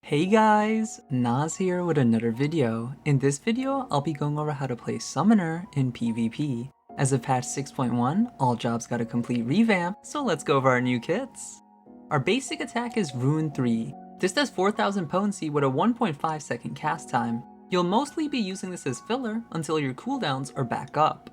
Hey guys, Naz here with another video. In this video, I'll be going over how to play Summoner in PvP. As of patch 6.1, all jobs got a complete revamp, so let's go over our new kits. Our basic attack is Rune 3. This does 4000 potency with a 1.5 second cast time. You'll mostly be using this as filler until your cooldowns are back up.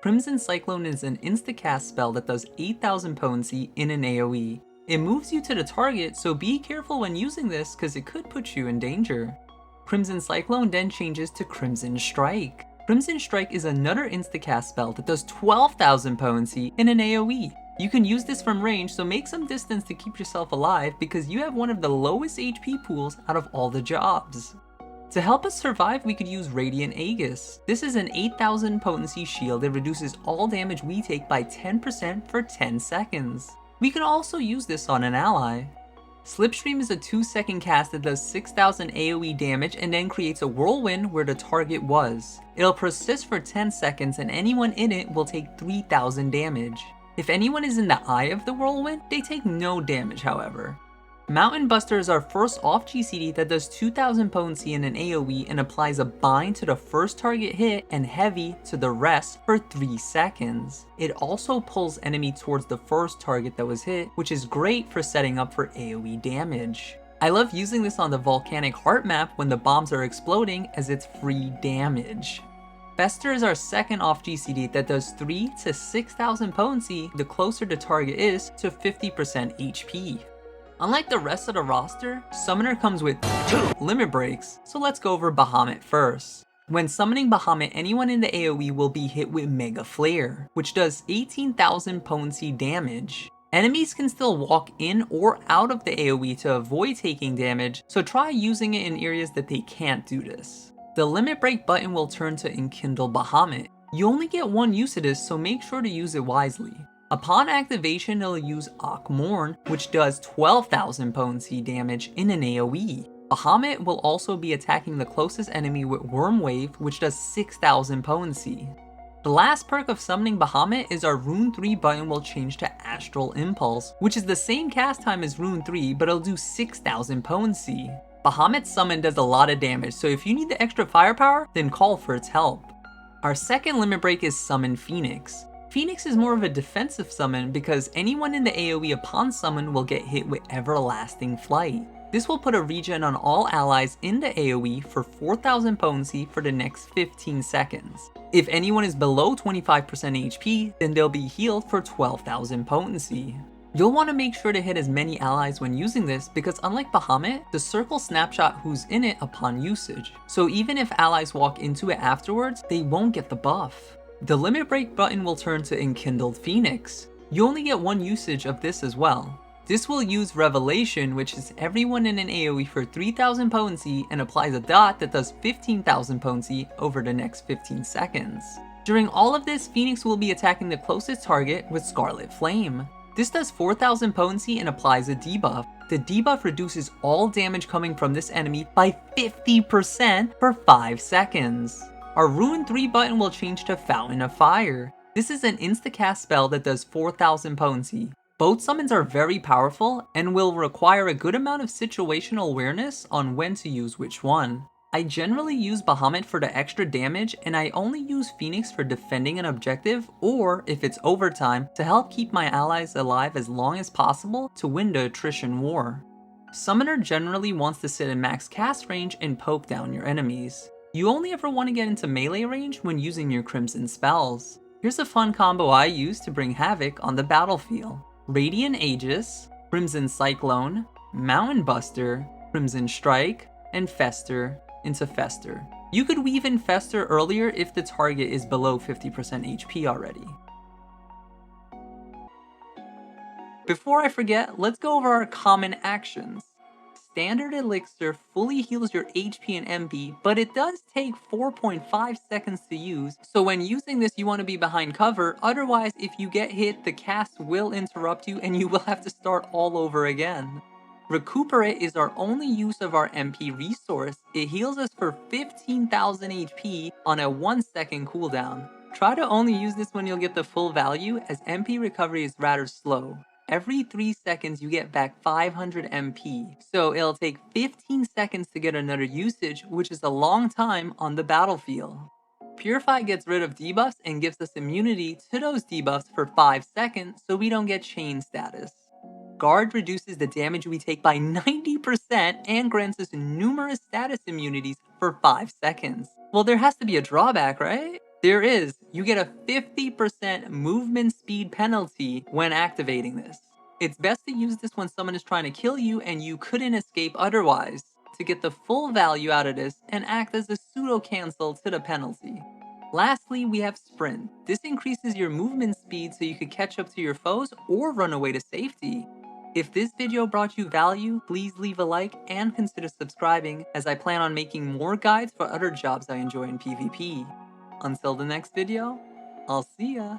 Crimson Cyclone is an insta-cast spell that does 8000 potency in an AoE. It moves you to the target, so be careful when using this because it could put you in danger. Crimson Cyclone then changes to Crimson Strike. Crimson Strike is another insta-cast spell that does 12,000 potency in an AoE. You can use this from range, so make some distance to keep yourself alive because you have one of the lowest HP pools out of all the jobs. To help us survive, we could use Radiant Aegis. This is an 8000 potency shield that reduces all damage we take by 10% for 10 seconds. We can also use this on an ally. Slipstream is a 2-second cast that does 6000 AoE damage and then creates a whirlwind where the target was. It'll persist for 10 seconds and anyone in it will take 3000 damage. If anyone is in the eye of the whirlwind, they take no damage however. Mountain Buster is our first off GCD that does 2000 potency in an AoE and applies a bind to the first target hit and heavy to the rest for 3 seconds. It also pulls enemy towards the first target that was hit, which is great for setting up for AoE damage. I love using this on the Volcanic Heart map when the bombs are exploding as it's free damage. Fester is our second off GCD that does 3 to 6000 potency the closer the target is to 50% HP. Unlike the rest of the roster, Summoner comes with 2 limit breaks, so let's go over Bahamut first. When summoning Bahamut, anyone in the AoE will be hit with Mega Flare, which does 18,000 potency damage. Enemies can still walk in or out of the AoE to avoid taking damage, so try using it in areas that they can't do this. The limit break button will turn to Enkindle Bahamut. You only get one use of this, so make sure to use it wisely. Upon activation, it'll use Akmorn, which does 12,000 potency damage in an AoE. Bahamut will also be attacking the closest enemy with Worm Wave, which does 6,000 potency. The last perk of summoning Bahamut is our Rune 3 button will change to Astral Impulse, which is the same cast time as Rune 3, but it'll do 6,000 potency. Bahamut's summon does a lot of damage, so if you need the extra firepower, then call for its help. Our second limit break is Summon Phoenix. Phoenix is more of a defensive summon because anyone in the AoE upon summon will get hit with Everlasting Flight. This will put a regen on all allies in the AoE for 4000 potency for the next 15 seconds. If anyone is below 25% HP, then they'll be healed for 12,000 potency. You'll want to make sure to hit as many allies when using this because unlike Bahamut, the circle snapshot who's in it upon usage. So even if allies walk into it afterwards, they won't get the buff. The limit break button will turn to Enkindled Phoenix. You only get one usage of this as well. This will use Revelation, which is everyone in an AoE for 3000 potency and applies a dot that does 15,000 potency over the next 15 seconds. During all of this, Phoenix will be attacking the closest target with Scarlet Flame. This does 4000 potency and applies a debuff. The debuff reduces all damage coming from this enemy by 50% for 5 seconds. Our Rune 3 button will change to Fountain of Fire. This is an insta-cast spell that does 4000 potency. Both summons are very powerful and will require a good amount of situational awareness on when to use which one. I generally use Bahamut for the extra damage and I only use Phoenix for defending an objective or, if it's overtime, to help keep my allies alive as long as possible to win the attrition war. Summoner generally wants to sit in max cast range and poke down your enemies. You only ever want to get into melee range when using your Crimson spells. Here's a fun combo I use to bring havoc on the battlefield. Radiant Aegis, Crimson Cyclone, Mountain Buster, Crimson Strike, and Fester into Fester. You could weave in Fester earlier if the target is below 50% HP already. Before I forget, let's go over our common actions. Standard Elixir fully heals your HP and MP, but it does take 4.5 seconds to use, so when using this you want to be behind cover, otherwise if you get hit the cast will interrupt you and you will have to start all over again. Recuperate is our only use of our MP resource. It heals us for 15,000 HP on a 1-second cooldown. Try to only use this when you'll get the full value as MP recovery is rather slow. Every 3 seconds you get back 500 MP, so it'll take 15 seconds to get another usage, which is a long time on the battlefield. Purify gets rid of debuffs and gives us immunity to those debuffs for 5 seconds so we don't get chain status. Guard reduces the damage we take by 90% and grants us numerous status immunities for 5 seconds. Well, there has to be a drawback, right? There is. You get a 50% movement speed penalty when activating this. It's best to use this when someone is trying to kill you and you couldn't escape otherwise, to get the full value out of this and act as a pseudo cancel to the penalty. Lastly, we have Sprint. This increases your movement speed so you could catch up to your foes or run away to safety. If this video brought you value, please leave a like and consider subscribing, as I plan on making more guides for other jobs I enjoy in PvP. Until the next video, I'll see ya!